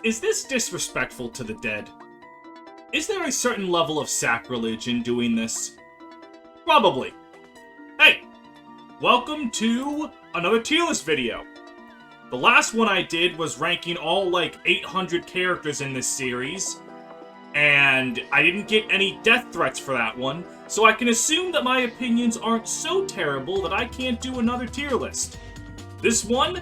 Is this disrespectful to the dead? Is there a certain level of sacrilege in doing this? Probably. Hey, welcome to another tier list video. The last one I did was ranking all like 800 characters in this series, and I didn't get any death threats for that one, so I can assume that my opinions aren't so terrible that I can't do another tier list. This one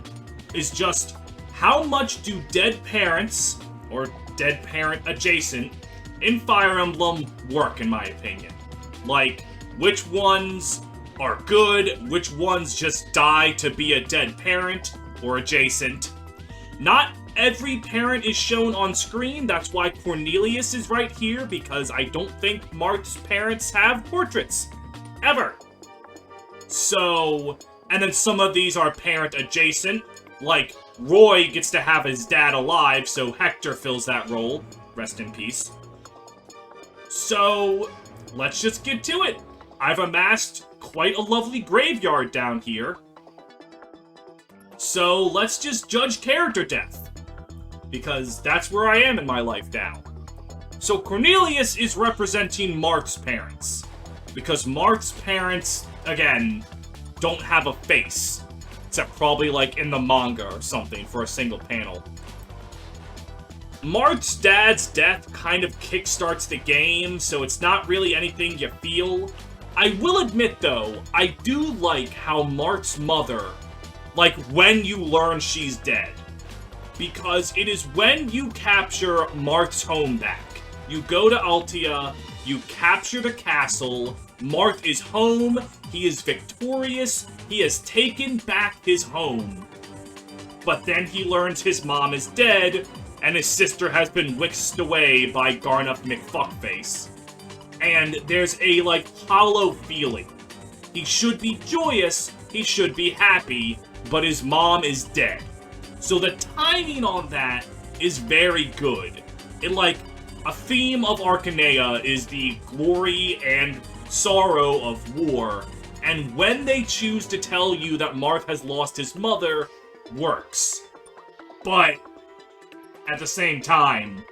is just how much do dead parents, or dead parent adjacent, in Fire Emblem work, in my opinion. Like, which ones are good, which ones just die to be a dead parent, or adjacent. Not every parent is shown on screen, that's why Cornelius is right here, because I don't think Marth's parents have portraits. Ever. So, and then some of these are parent adjacent, like Roy gets to have his dad alive, so Hector fills that role. Rest in peace. So, let's just get to it. I've amassed quite a lovely graveyard down here. So, let's just judge character death. Because that's where I am in my life now. So, Cornelius is representing Marth's parents. Because Marth's parents, again, don't have a face. Except probably like in the manga or something for a single panel. Marth's dad's death kind of kickstarts the game, so it's not really anything you feel. I will admit though, I do like how Marth's mother, like when you learn she's dead. Because it is when you capture Marth's home back. You go to Altia, you capture the castle, Marth is home, he is victorious, he has taken back his home. But then he learns his mom is dead, and his sister has been whisked away by Garnup McFuckface. And there's a, like, hollow feeling. He should be joyous, he should be happy, but his mom is dead. So the timing on that is very good. It, like, a theme of Arcanea is the glory and sorrow of war, and when they choose to tell you that Marth has lost his mother, works. But, at the same time,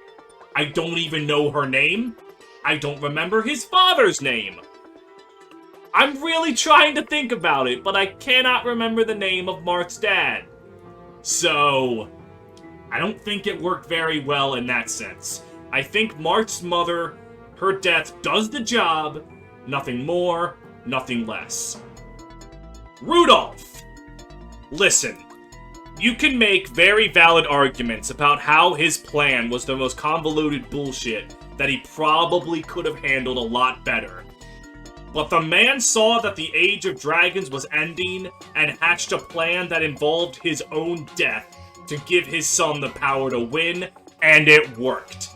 I don't even know her name. I don't remember his father's name. I'm really trying to think about it, but I cannot remember the name of Marth's dad. So, I don't think it worked very well in that sense. I think Marth's mother, her death does the job, nothing more, nothing less. Rudolph! Listen, you can make very valid arguments about how his plan was the most convoluted bullshit that he probably could have handled a lot better. But the man saw that the Age of Dragons was ending and hatched a plan that involved his own death to give his son the power to win, and it worked.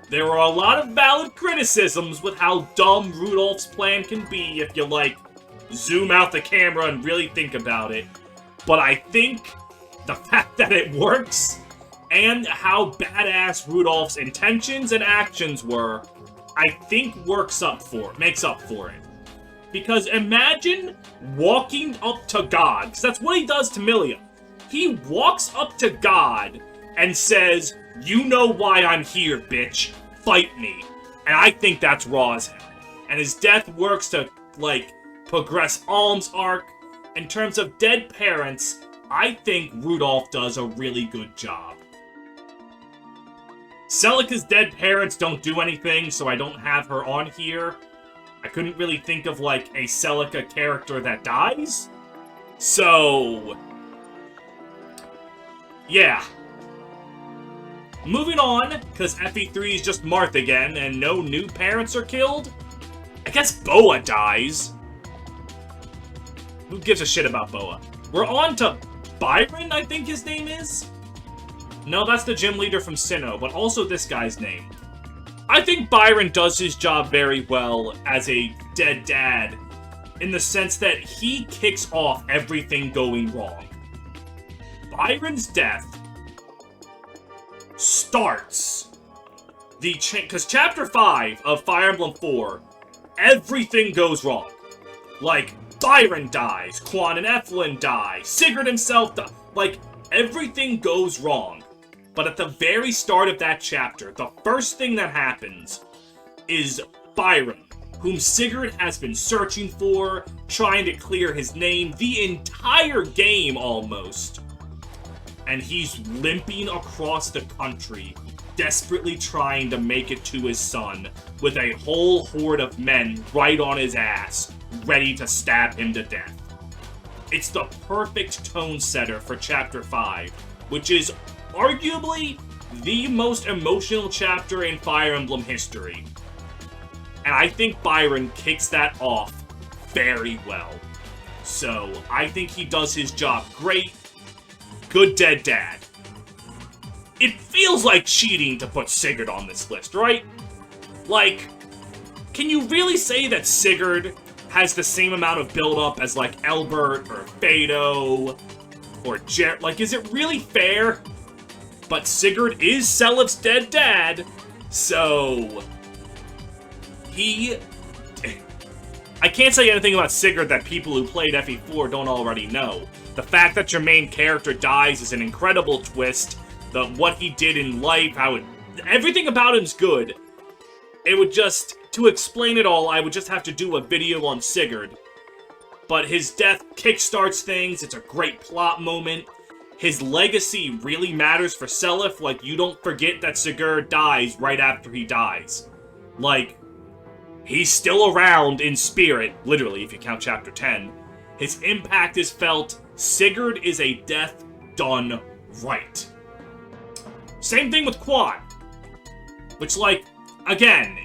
There are a lot of valid criticisms with how dumb Rudolph's plan can be if you, like, zoom out the camera and really think about it. But I think the fact that it works, and how badass Rudolph's intentions and actions were, I think makes up for it. Because imagine walking up to God, because that's what he does to Milia. He walks up to God and says, "You know why I'm here, bitch. Fight me." And I think that's raw as hell. And his death works to, like, progress Alm's arc. In terms of dead parents, I think Rudolph does a really good job. Celica's dead parents don't do anything, so I don't have her on here. I couldn't really think of, like, a Celica character that dies. So, yeah. Moving on, because FE3 is just Marth again, and no new parents are killed. I guess Boa dies. Who gives a shit about Boa? We're on to Byron, I think his name is? No, that's the gym leader from Sinnoh, but also this guy's name. I think Byron does his job very well as a dead dad, in the sense that he kicks off everything going wrong. Byron's death starts the because Chapter 5 of Fire Emblem 4, everything goes wrong. Like, Byron dies, Quan and Eflin die, Sigurd himself dies. Like, everything goes wrong. But at the very start of that chapter, the first thing that happens is Byron, whom Sigurd has been searching for, trying to clear his name the entire game almost. And he's limping across the country, desperately trying to make it to his son, with a whole horde of men right on his ass, ready to stab him to death. It's the perfect tone setter for Chapter 5, which is arguably the most emotional chapter in Fire Emblem history. And I think Byron kicks that off very well. So, I think he does his job great. Good dead dad. It feels like cheating to put Sigurd on this list, right? Like, can you really say that Sigurd has the same amount of build-up as, like, Elbert or Fado or Jer? Like, is it really fair? But Sigurd is Selip's dead dad, so I can't say anything about Sigurd that people who played FE4 don't already know. The fact that your main character dies is an incredible twist. What he did in life, everything about him's good. It would just, to explain it all, I would just have to do a video on Sigurd. But his death kickstarts things, it's a great plot moment. His legacy really matters for Seliph, like, you don't forget that Sigurd dies right after he dies. Like, he's still around in spirit, literally, if you count Chapter 10. His impact is felt. Sigurd is a death done right. Same thing with Quan. Which, like, again,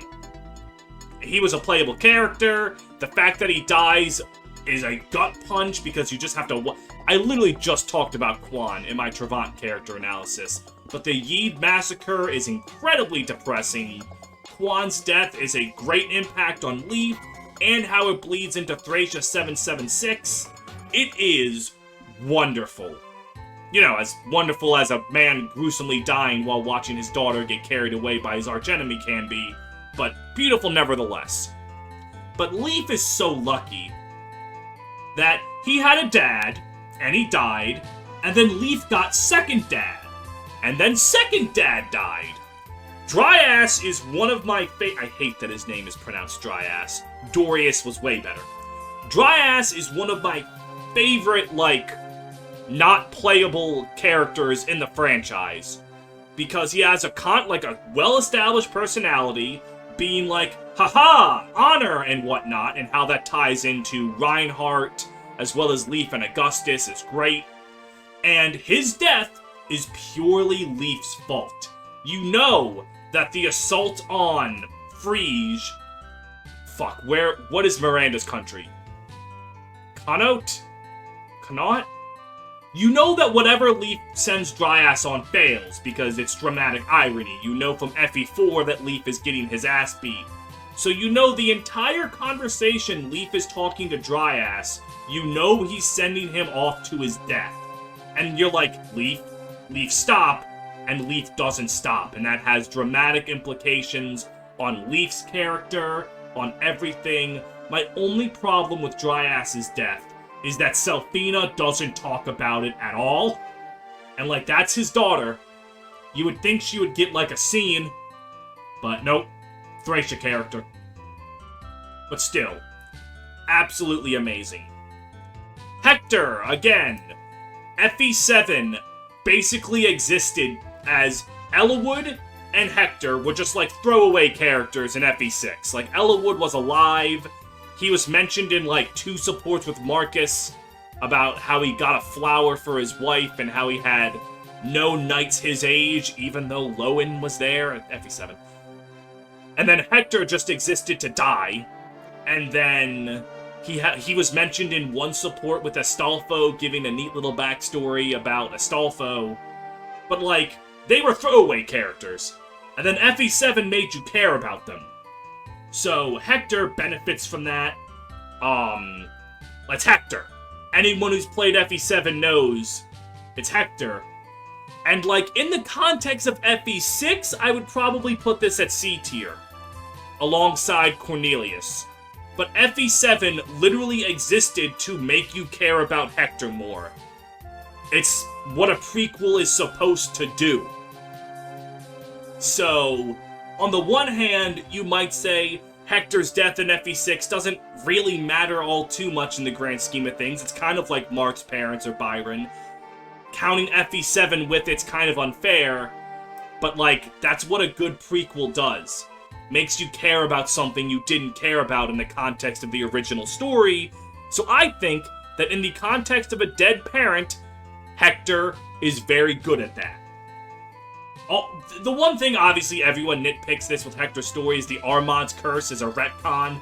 he was a playable character. The fact that he dies is a gut punch because you just have to... I literally just talked about Quan in my Trevant character analysis. But the Yeed Massacre is incredibly depressing. Quan's death is a great impact on Leaf, and how it bleeds into Thracia 776. It is wonderful. You know, as wonderful as a man gruesomely dying while watching his daughter get carried away by his archenemy can be, but beautiful nevertheless. But Leaf is so lucky that he had a dad, and he died, and then Leaf got second dad, and then second dad died. Dryas is one of my I hate that his name is pronounced Dryas. Dorius was way better. Dryas is one of my favorite, like, not playable characters in the franchise. Because he has a well-established personality, being like, haha, honor and whatnot, and how that ties into Reinhardt, as well as Leaf and Augustus is great. And his death is purely Leaf's fault. You know that the assault on Frege... Fuck, what is Miranda's country? Connaught? You know that whatever Leaf sends Dryas on fails, because it's dramatic irony. You know from FE4 that Leaf is getting his ass beat. So you know the entire conversation Leaf is talking to Dryas, you know he's sending him off to his death. And you're like, Leaf, stop. And Leaf doesn't stop, and that has dramatic implications on Leaf's character, on everything. My only problem with Dryas's death is that Selphina doesn't talk about it at all. And, like, that's his daughter. You would think she would get, like, a scene, but nope. Thracia character. But still, absolutely amazing. Hector, again. FE7 basically existed as Ellawood and Hector were just, like, throwaway characters in FE6. Like, Ellawood was alive. He was mentioned in, like, 2 supports with Marcus about how he got a flower for his wife and how he had no knights his age, even though Lowen was there at FE7. And then Hector just existed to die. And then he was mentioned in 1 support with Astolfo, giving a neat little backstory about Astolfo. But, like, they were throwaway characters. And then FE7 made you care about them. So, Hector benefits from that. It's Hector. Anyone who's played FE7 knows it's Hector. And, like, in the context of FE6, I would probably put this at C tier, alongside Cornelius. But FE7 literally existed to make you care about Hector more. It's what a prequel is supposed to do. So, on the one hand, you might say Hector's death in FE6 doesn't really matter all too much in the grand scheme of things. It's kind of like Mark's parents or Byron. Counting FE7 with it's kind of unfair, but like, that's what a good prequel does. Makes you care about something you didn't care about in the context of the original story. So I think that in the context of a dead parent, Hector is very good at that. The one thing, obviously, everyone nitpicks this with Hector's story is the Armand's curse is a retcon,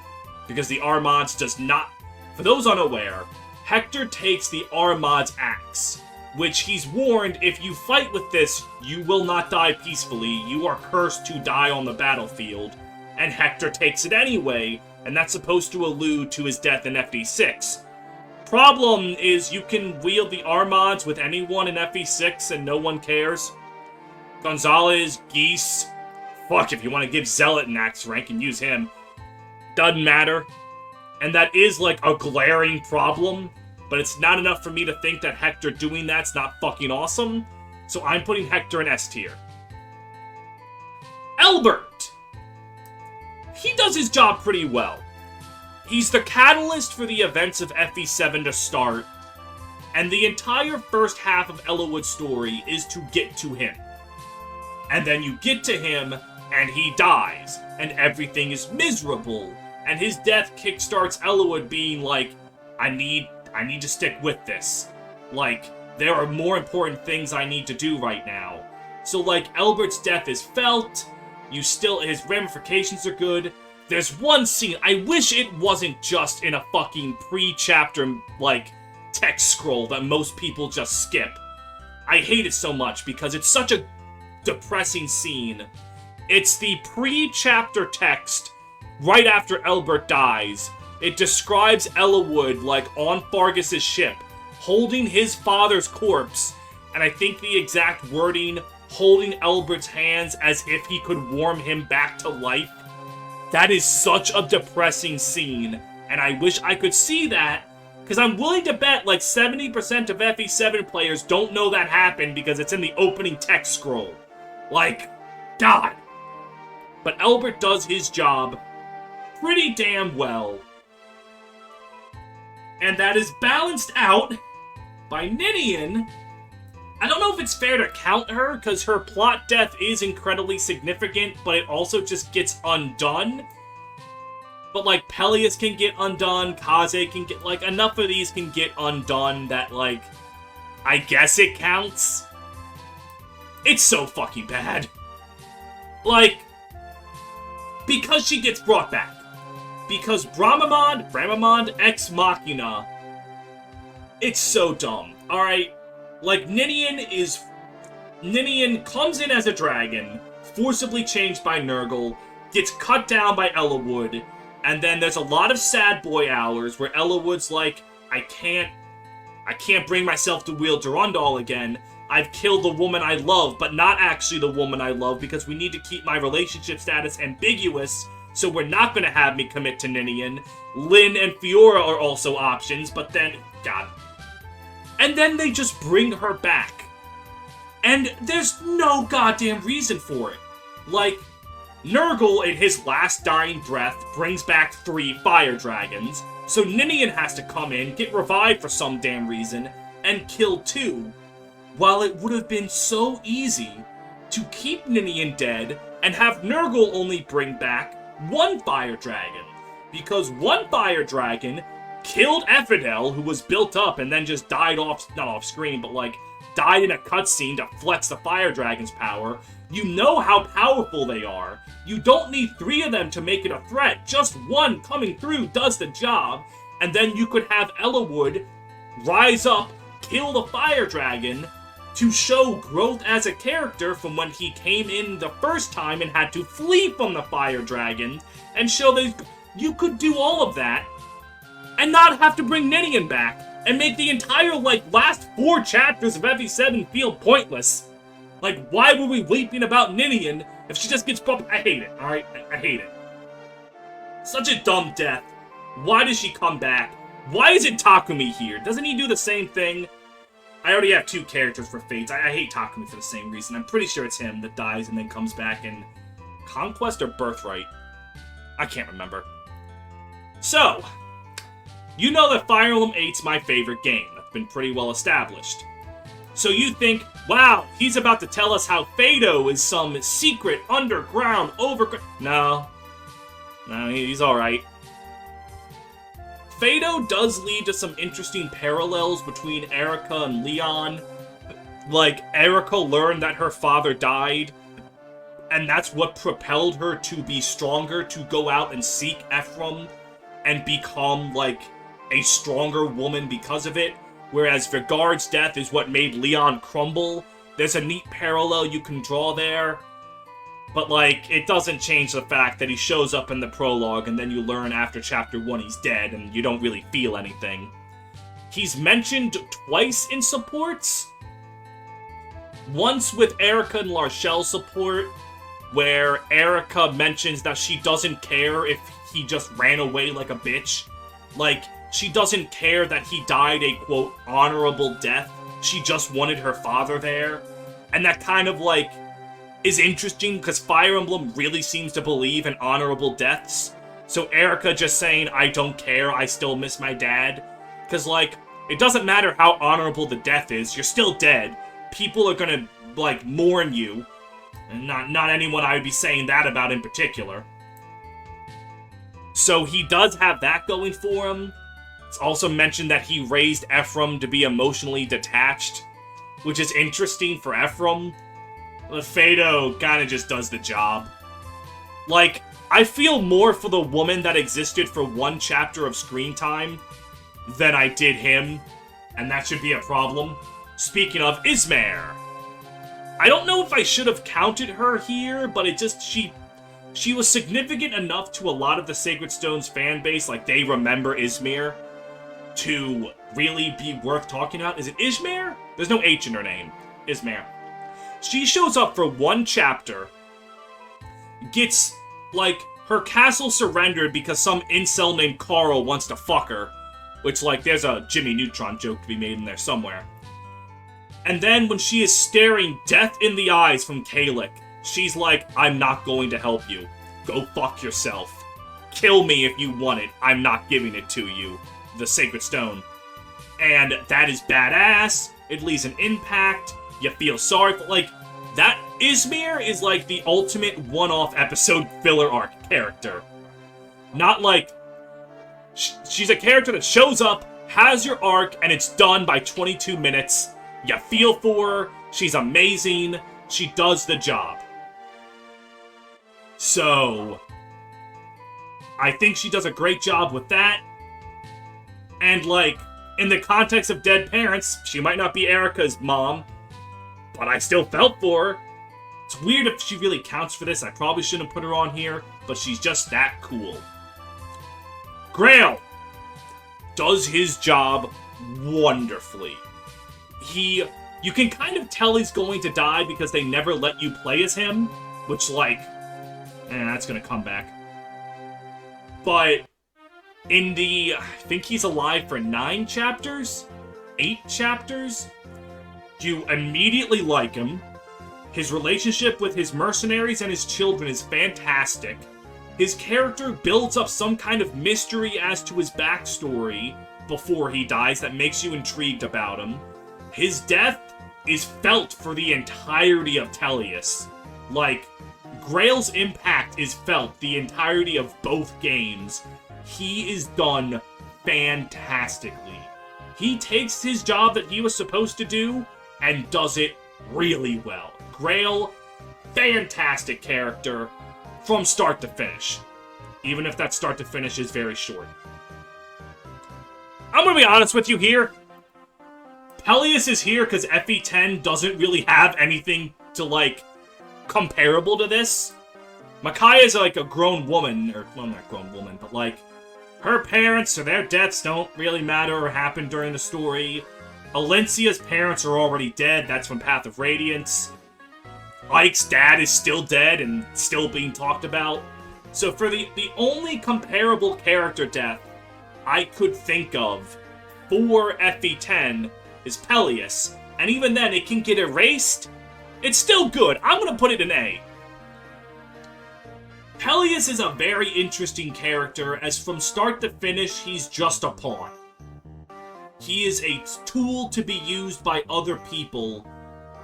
because the Armand's does not... For those unaware, Hector takes the Armand's axe, which he's warned, if you fight with this, you will not die peacefully, you are cursed to die on the battlefield, and Hector takes it anyway, and that's supposed to allude to his death in FE6. Problem is, you can wield the Armands with anyone in FE6 and no one cares. Gonzalez, Geese, fuck, if you want to give Zealot an axe rank and use him, doesn't matter. And that is like a glaring problem, but it's not enough for me to think that Hector doing that's not fucking awesome, so I'm putting Hector in S tier. Elbert! He does his job pretty well. He's the catalyst for the events of FE7 to start, and the entire first half of Ellawood's story is to get to him. And then you get to him, and he dies, and everything is miserable, and his death kickstarts Ellawood being like, I need to stick with this. Like, there are more important things I need to do right now. So, like, Elbert's death is felt, his ramifications are good. There's one scene, I wish it wasn't just in a fucking pre-chapter, like, text scroll that most people just skip. I hate it so much because it's such a depressing scene. It's the pre-chapter text right after Elbert dies. It describes Ellawood, like, on Fargus's ship, holding his father's corpse, and I think the exact wording, holding Elbert's hands as if he could warm him back to life. That is such a depressing scene, and I wish I could see that, because I'm willing to bet like 70% of FE7 players don't know that happened because it's in the opening text scroll. Like, God. But Elbert does his job pretty damn well. And that is balanced out by Ninian. I don't know if it's fair to count her, because her plot death is incredibly significant, but it also just gets undone. But, like, Peleus can get undone, Kaze can get, like, enough of these can get undone that, like, I guess it counts. It's so fucking bad. Like, because she gets brought back. Because Bramamond Ex Machina, it's so dumb, alright? Like, Ninian comes in as a dragon, forcibly changed by Nurgle, gets cut down by Ellawood, and then there's a lot of sad boy hours where Ellawood's like, I can't bring myself to wield Durandal again. I've killed the woman I love, but not actually the woman I love, because we need to keep my relationship status ambiguous, so we're not going to have me commit to Ninian. Lynn and Fiora are also options, but then, God. And then they just bring her back. And there's no goddamn reason for it. Like, Nurgle, in his last dying breath, brings back 3 fire dragons, so Ninian has to come in, get revived for some damn reason, and kill 2. While it would have been so easy to keep Ninian dead and have Nurgle only bring back 1 fire dragon. Because 1 fire dragon killed Ephidel, who was built up and then just died off, not off screen, but like, died in a cutscene to flex the fire dragon's power. You know how powerful they are. You don't need 3 of them to make it a threat. Just 1 coming through does the job. And then you could have Ellawood rise up, kill the fire dragon, to show growth as a character from when he came in the first time and had to flee from the fire dragon, and show that you could do all of that and not have to bring Ninian back and make the entire, like, last 4 chapters of FE7 feel pointless. Like, why were we weeping about Ninian if she just gets bumped? I hate it, alright? I hate it. Such a dumb death. Why does she come back? Why isn't Takumi here? Doesn't he do the same thing? I already have 2 characters for Fates. I hate Takumi for the same reason. I'm pretty sure it's him that dies and then comes back in Conquest or Birthright. I can't remember. So, you know that Fire Emblem 8's my favorite game. That's been pretty well established. So you think, wow, he's about to tell us how Fado is some secret, underground, No, he's alright. Fado does lead to some interesting parallels between Erika and Leon. Like, Erika learned that her father died, and that's what propelled her to be stronger, to go out and seek Ephraim, and become, like, a stronger woman because of it. Whereas Vigard's death is what made Leon crumble. There's a neat parallel you can draw there. But, like, it doesn't change the fact that he shows up in the prologue, and then you learn after Chapter 1 he's dead, and you don't really feel anything. He's mentioned twice in supports. Once with Erika and Larchelle's support, where Erika mentions that she doesn't care if he just ran away like a bitch. Like, she doesn't care that he died a, quote, honorable death. She just wanted her father there. And that kind of, like, is interesting because Fire Emblem really seems to believe in honorable deaths. So Erika just saying, I don't care, I still miss my dad. Because, like, it doesn't matter how honorable the death is, you're still dead. People are gonna, like, mourn you. And not anyone I would be saying that about in particular. So he does have that going for him. It's also mentioned that he raised Ephraim to be emotionally detached, which is interesting for Ephraim. But Fado kind of just does the job. Like, I feel more for the woman that existed for 1 chapter of screen time than I did him, and that should be a problem. Speaking of Ismare, I don't know if I should have counted her here, but it just, she was significant enough to a lot of the Sacred Stones fan base, like they remember Ismare, to really be worth talking about. Is it Ismare? There's no H in her name. Ismare. She shows up for 1 chapter, gets, like, her castle surrendered because some incel named Carl wants to fuck her, which, like, there's a Jimmy Neutron joke to be made in there somewhere. And then when she is staring death in the eyes from Kalik, she's like, I'm not going to help you. Go fuck yourself. Kill me if you want it. I'm not giving it to you. The Sacred Stone. And that is badass. It leaves an impact. You feel sorry for, like, that Ismare is like the ultimate one-off episode filler arc character. Not like, she's a character that shows up, has your arc, and it's done by 22 minutes. You feel for her, she's amazing, she does the job. So, I think she does a great job with that. And, like, in the context of dead parents, she might not be Erika's mom, but I still felt for her. It's weird if she really counts for this. I probably shouldn't have put her on here, but she's just that cool. Grail does his job wonderfully. You can kind of tell he's going to die because they never let you play as him, which, like, that's gonna come back. But in the, I think he's alive for 9 chapters? 8 chapters? You immediately like him. His relationship with his mercenaries and his children is fantastic. His character builds up some kind of mystery as to his backstory before he dies that makes you intrigued about him. His death is felt for the entirety of Tellius. Like, Grail's impact is felt the entirety of both games. He is done fantastically. He takes his job that he was supposed to do and does it really well. Grail, fantastic character from start to finish. Even if that start to finish is very short. I'm gonna be honest with you here. Tellius is here because FE10 doesn't really have anything to, like, comparable to this. Micaiah's like a grown woman, or, well, not grown woman, but, like, her parents or their deaths don't really matter or happen during the story. Alencia's parents are already dead, that's from Path of Radiance. Ike's dad is still dead and still being talked about. So for the only comparable character death I could think of for FE10 is Peleus. And even then, it can get erased. It's still good. I'm gonna put it an A. Peleus is a very interesting character, as from start to finish, he's just a pawn. He is a tool to be used by other people,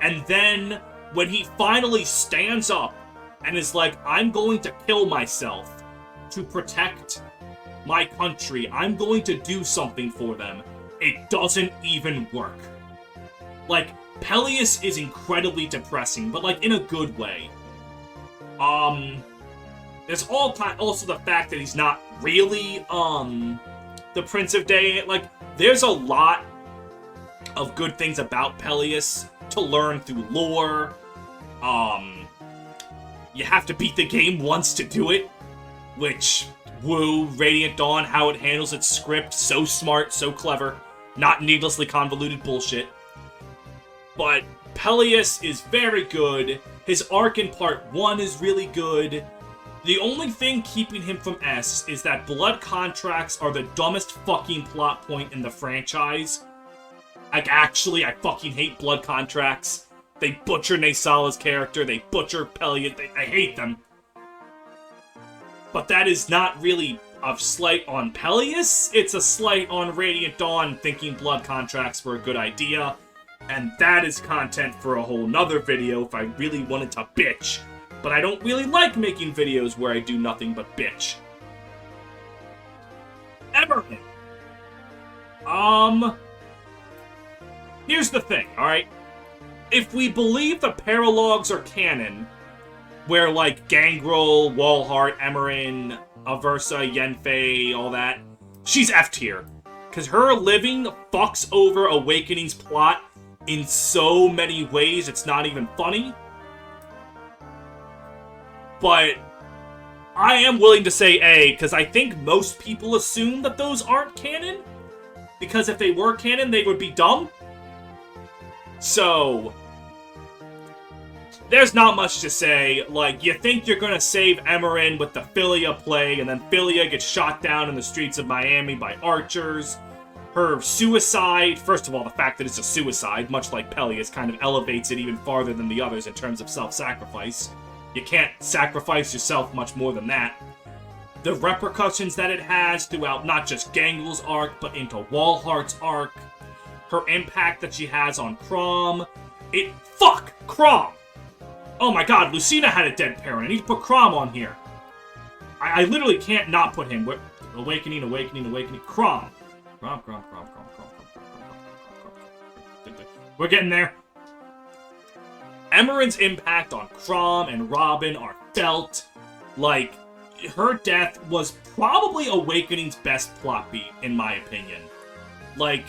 and then, when he finally stands up and is like, I'm going to kill myself to protect my country, I'm going to do something for them, it doesn't even work. Like, Peleus is incredibly depressing, but like, in a good way. There's also the fact that he's not really, the Prince of Day. Like, there's a lot of good things about Peleus to learn through lore. You have to beat the game once to do it, which, woo, Radiant Dawn, how it handles its script, so smart, so clever, not needlessly convoluted bullshit. But Peleus is very good. His arc in part 1 is really good. The only thing keeping him from S is that blood contracts are the dumbest fucking plot point in the franchise. Like, actually, I fucking hate blood contracts. They butcher Naesala's character, they butcher Peleus, I hate them. But that is not really a slight on Peleus, it's a slight on Radiant Dawn thinking blood contracts were a good idea. And that is content for a whole nother video if I really wanted to bitch. But I don't really like making videos where I do nothing but bitch. Emerald. Here's the thing, alright? If we believe the paralogs are canon, where, like, Gangrel, Walhart, Emerin, Aversa, Yenfei, all that, she's F tier. Because her living fucks over Awakening's plot in so many ways it's not even funny. But I am willing to say A, because I think most people assume that those aren't canon. Because if they were canon, they would be dumb. So, there's not much to say. Like, you think you're gonna save Emerin with the Philia plague, and then Philia gets shot down in the streets of Miami by archers. Her suicide, first of all, the fact that it's a suicide, much like Peleus, kind of elevates it even farther than the others in terms of self-sacrifice. You can't sacrifice yourself much more than that. The repercussions that it has throughout not just Gangrel's arc, but into Walhart's arc. Her impact that she has on Chrom. Fuck! Chrom! Oh my god, Lucina had a dead parent. I need to put Chrom on here. I literally can't not put him. Awakening. Chrom. Chrom. We're getting there. Emerin's impact on Chrom and Robin are felt. Like, her death was probably Awakening's best plot beat, in my opinion. Like,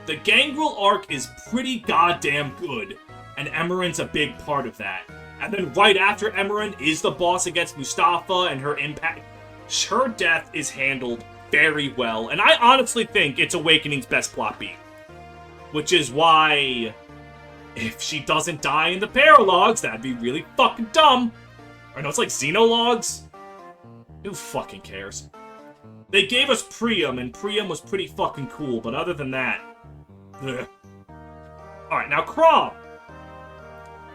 the Gangrel arc is pretty goddamn good, and Emerin's a big part of that. And then right after Emerin is the boss against Mustafa, and her impact. Her death is handled very well, and I honestly think it's Awakening's best plot beat. Which is why, if she doesn't die in the paralogs, that'd be really fucking dumb. Or no, it's like Xenologs? Who fucking cares? They gave us Priam, and Priam was pretty fucking cool, but other than that, ugh. Alright, now Chrom.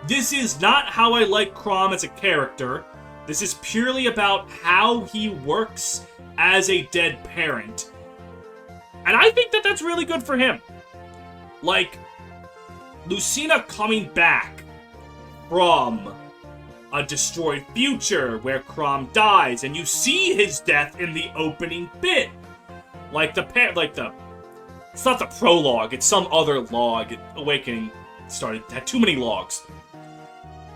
This is not how I like Chrom as a character. This is purely about how he works as a dead parent. And I think that that's really good for him. Like, Lucina coming back from a destroyed future where Chrom dies, and you see his death in the opening bit. It's not the prologue, it's some other log. Awakening had too many logs.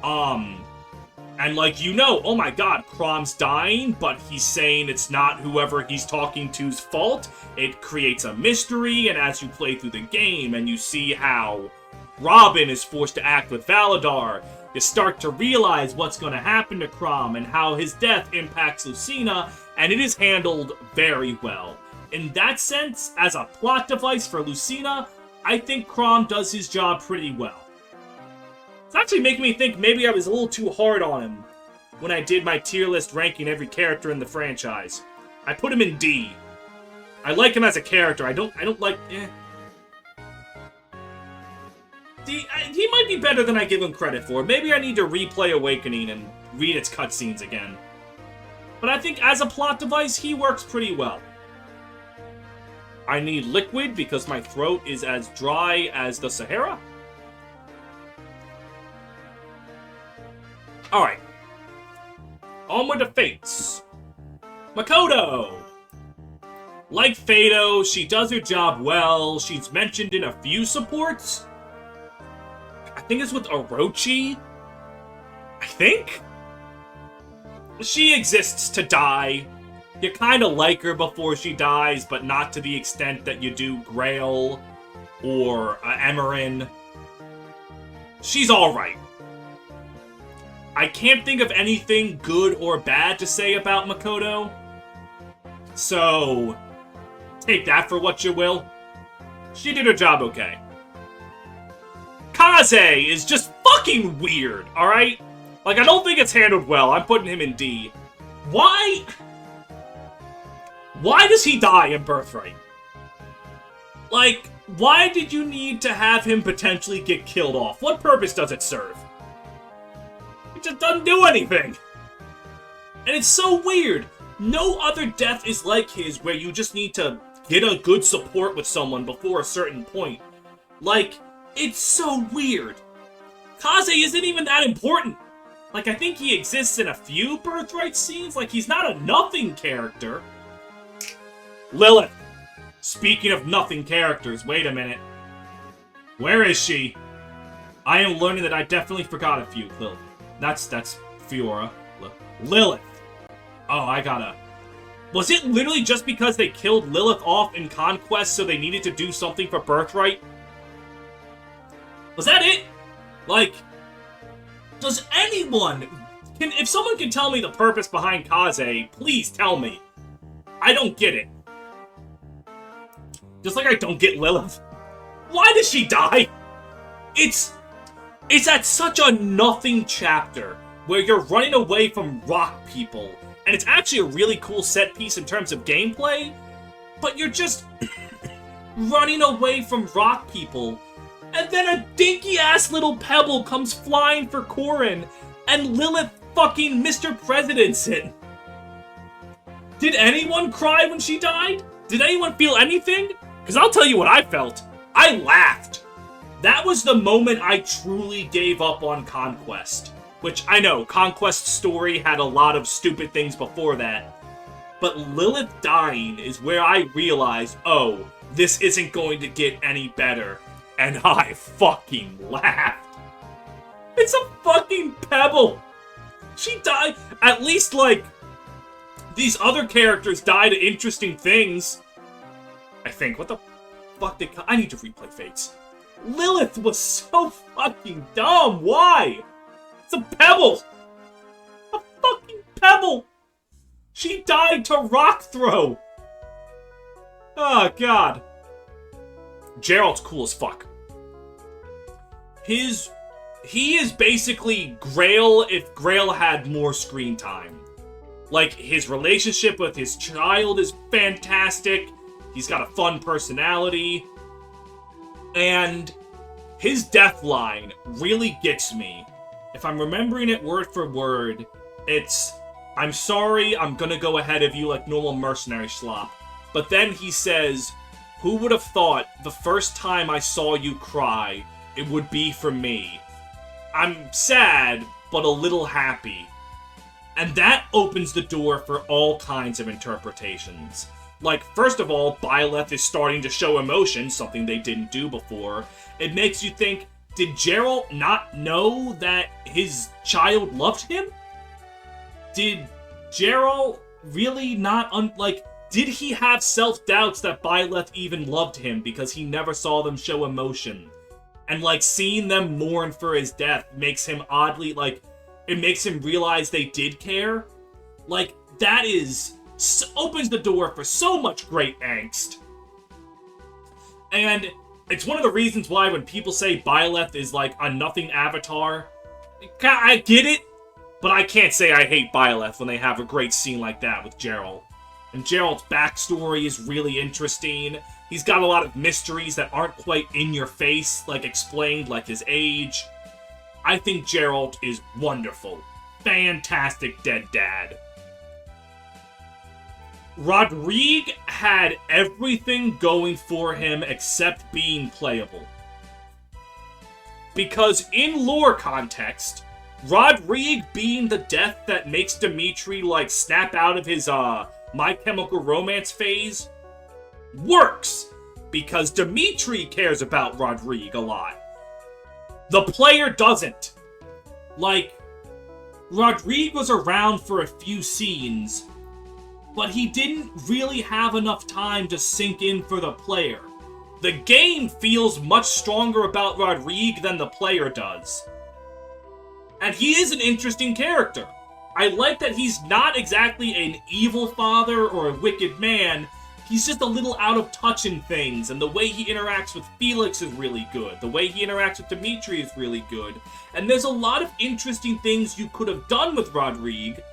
And like, you know, oh my god, Chrom's dying, but he's saying it's not whoever he's talking to's fault. It creates a mystery, and as you play through the game and you see how Robin is forced to act with Valadar, you start to realize what's going to happen to Chrom and how his death impacts Lucina, and it is handled very well. In that sense, as a plot device for Lucina, I think Chrom does his job pretty well. It's actually making me think maybe I was a little too hard on him when I did my tier list ranking every character in the franchise. I put him in D. I like him as a character. I don't like... he might be better than I give him credit for. Maybe I need to replay Awakening and read its cutscenes again. But I think as a plot device, he works pretty well. I need liquid because my throat is as dry as the Sahara. Alright. Onward to Fates. Makoto! Like Fado, she does her job well. She's mentioned in a few supports. I think it's with Orochi. I think? She exists to die. You kind of like her before she dies, but not to the extent that you do Grail or Emerin. She's alright. I can't think of anything good or bad to say about Makoto. So, take that for what you will. She did her job okay. Kaze is just fucking weird, alright? Like, I don't think it's handled well. I'm putting him in D. Why? Why does he die in Birthright? Like, why did you need to have him potentially get killed off? What purpose does it serve? It just doesn't do anything. And it's so weird. No other death is like his where you just need to get a good support with someone before a certain point. Like, it's so weird. Kaze isn't even that important. Like, I think he exists in a few Birthright scenes. Like, he's not a nothing character. Lilith. Speaking of nothing characters, wait a minute. Where is she? I am learning that I definitely forgot a few. Lilith. That's Fiora. Lilith. Oh, I gotta... Was it literally just because they killed Lilith off in Conquest so they needed to do something for Birthright? Was that it? Like, does anyone... if someone can tell me the purpose behind Kaze, please tell me. I don't get it. Just like I don't get Lilith. Why does she die? It's at such a nothing chapter where you're running away from rock people. And it's actually a really cool set piece in terms of gameplay. But you're just running away from rock people. And then a dinky-ass little pebble comes flying for Corrin. And Lilith fucking Mr. President's it. Did anyone cry when she died? Did anyone feel anything? Because I'll tell you what I felt. I laughed. That was the moment I truly gave up on Conquest. Which, I know, Conquest's story had a lot of stupid things before that. But Lilith dying is where I realized, oh, this isn't going to get any better. And I fucking laughed. It's a fucking pebble. She died. At least, like, these other characters died of interesting things. I think. What the fuck did... I need to replay Fates. Lilith was so fucking dumb. Why? It's a pebble. A fucking pebble. She died to rock throw. Oh, God. Gerald's cool as fuck. He is basically Grail if Grail had more screen time. Like, his relationship with his child is fantastic. He's got a fun personality. And his death line really gets me. If I'm remembering it word for word, it's, I'm sorry, I'm gonna go ahead of you like normal mercenary slop. But then he says, who would have thought the first time I saw you cry, it would be for me? I'm sad, but a little happy. And that opens the door for all kinds of interpretations. Like, first of all, Byleth is starting to show emotion, something they didn't do before. It makes you think, did Gerald not know that his child loved him? Did Gerald really not, did he have self-doubts that Byleth even loved him because he never saw them show emotion? And, like, seeing them mourn for his death makes him oddly, it makes him realize they did care? Like, that opens the door for so much great angst. And it's one of the reasons why when people say Byleth is like a nothing avatar, I get it, but I can't say I hate Byleth when they have a great scene like that with Gerald. And Gerald's backstory is really interesting. He's got a lot of mysteries that aren't quite in your face, like explained, like his age. I think Geralt is wonderful. Fantastic dead dad. Rodrigue had everything going for him except being playable. Because in lore context, Rodrigue being the death that makes Dimitri, like, snap out of his, My Chemical Romance phase, works. Because Dimitri cares about Rodrigue a lot. The player doesn't. Like, Rodrigue was around for a few scenes, but he didn't really have enough time to sink in for the player. The game feels much stronger about Rodrigue than the player does. And he is an interesting character. I like that he's not exactly an evil father or a wicked man. He's just a little out of touch in things, and the way he interacts with Felix is really good. The way he interacts with Dimitri is really good. And there's a lot of interesting things you could have done with Rodrigue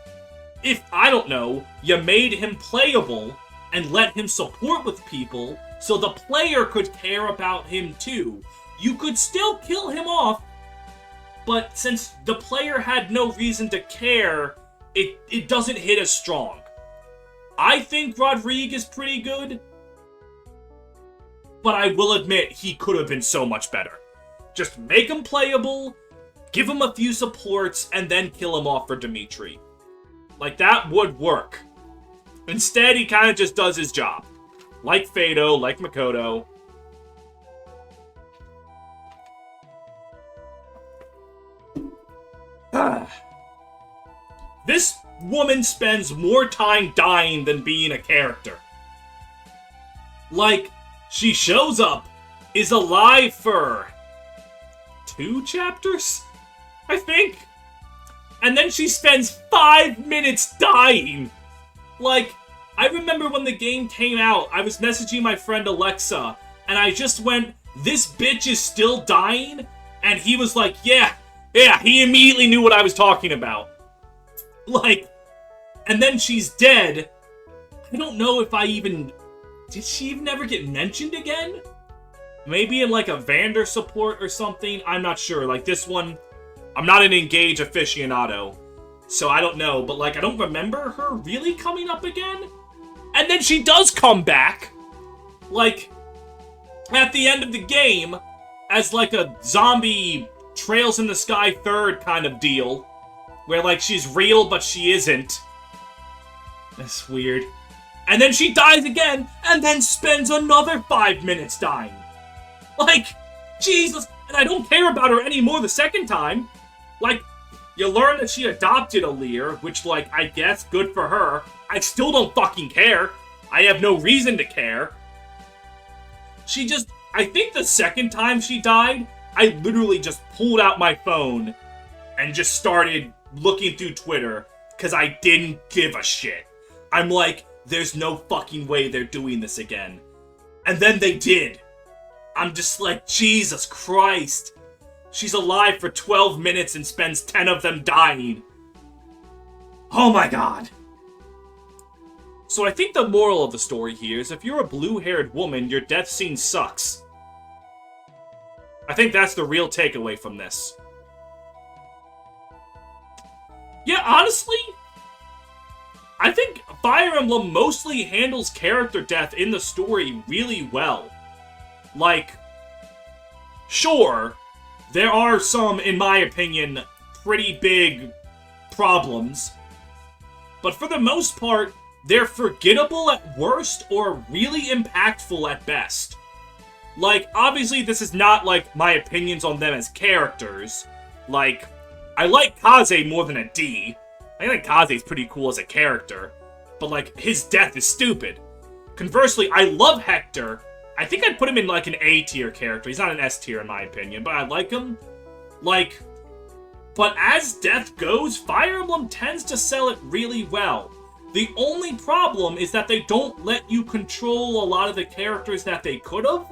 if, I don't know, you made him playable and let him support with people so the player could care about him too. You could still kill him off, but since the player had no reason to care, it doesn't hit as strong. I think Rodrigue is pretty good, but I will admit he could have been so much better. Just make him playable, give him a few supports, and then kill him off for Dimitri. Like, that would work. Instead, he kind of just does his job. Like Fado, like Makoto. This woman spends more time dying than being a character. Like, she shows up, is alive for 2 chapters, I think? And then she spends 5 minutes dying! Like, I remember when the game came out, I was messaging my friend Alexa, and I just went, "This bitch is still dying?" And he was like, yeah, he immediately knew what I was talking about. Like, and then she's dead. I don't know if did she even ever get mentioned again? Maybe in like a Vander support or something? I'm not sure. Like this one, I'm not an Engage aficionado, so I don't know. But like, I don't remember her really coming up again. And then she does come back, like, at the end of the game, as like a zombie Trails in the Sky 3rd kind of deal, where like she's real but she isn't. That's weird. And then she dies again, and then spends another 5 minutes dying. Like, Jesus, and I don't care about her anymore the second time. Like, you learn that she adopted Alir, which, like, I guess, good for her. I still don't fucking care. I have no reason to care. She just, I think the second time she died, I literally just pulled out my phone and just started looking through Twitter, because I didn't give a shit. I'm like, there's no fucking way they're doing this again. And then they did. I'm just like, Jesus Christ. She's alive for 12 minutes and spends 10 of them dying. Oh my god. So I think the moral of the story here is if you're a blue-haired woman, your death scene sucks. I think that's the real takeaway from this. Yeah, honestly, I think Fire Emblem mostly handles character death in the story really well. Like, sure, there are some, in my opinion, pretty big problems, but for the most part, they're forgettable at worst or really impactful at best. Like, obviously this is not, like, my opinions on them as characters. Like, I like Kaze more than a D. I think Kaze's pretty cool as a character, but, like, his death is stupid. Conversely, I love Hector. I think I'd put him in, like, an A-tier character. He's not an S-tier, in my opinion, but I like him. Like, but as death goes, Fire Emblem tends to sell it really well. The only problem is that they don't let you control a lot of the characters that they could've,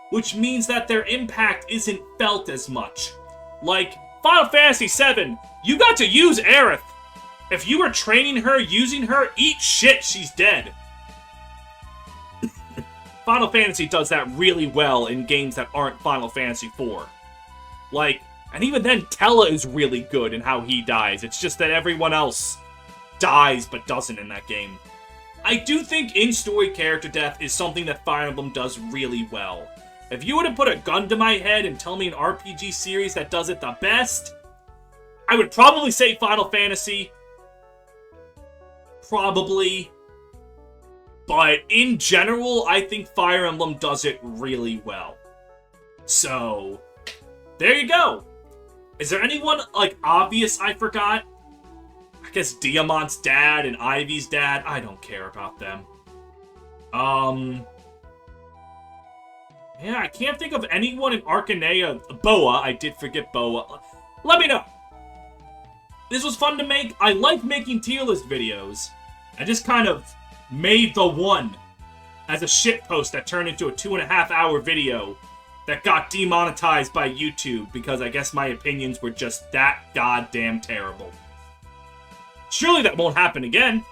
which means that their impact isn't felt as much. Like, Final Fantasy VII, you got to use Aerith. If you were training her, using her, eat shit, she's dead. Final Fantasy does that really well in games that aren't Final Fantasy IV. Like, and even then, Tella is really good in how he dies. It's just that everyone else dies but doesn't in that game. I do think in-story character death is something that Fire Emblem does really well. If you were to put a gun to my head and tell me an RPG series that does it the best, I would probably say Final Fantasy. Probably. But in general, I think Fire Emblem does it really well. So, there you go. Is there anyone, like, obvious I forgot? I guess Diamant's dad and Ivy's dad. I don't care about them. Yeah, I can't think of anyone in Arcanea. Boa, I did forget Boa. Let me know. This was fun to make. I like making tier list videos. I just kind of made the one as a shitpost that turned into a 2.5-hour video that got demonetized by YouTube because I guess my opinions were just that goddamn terrible. Surely that won't happen again.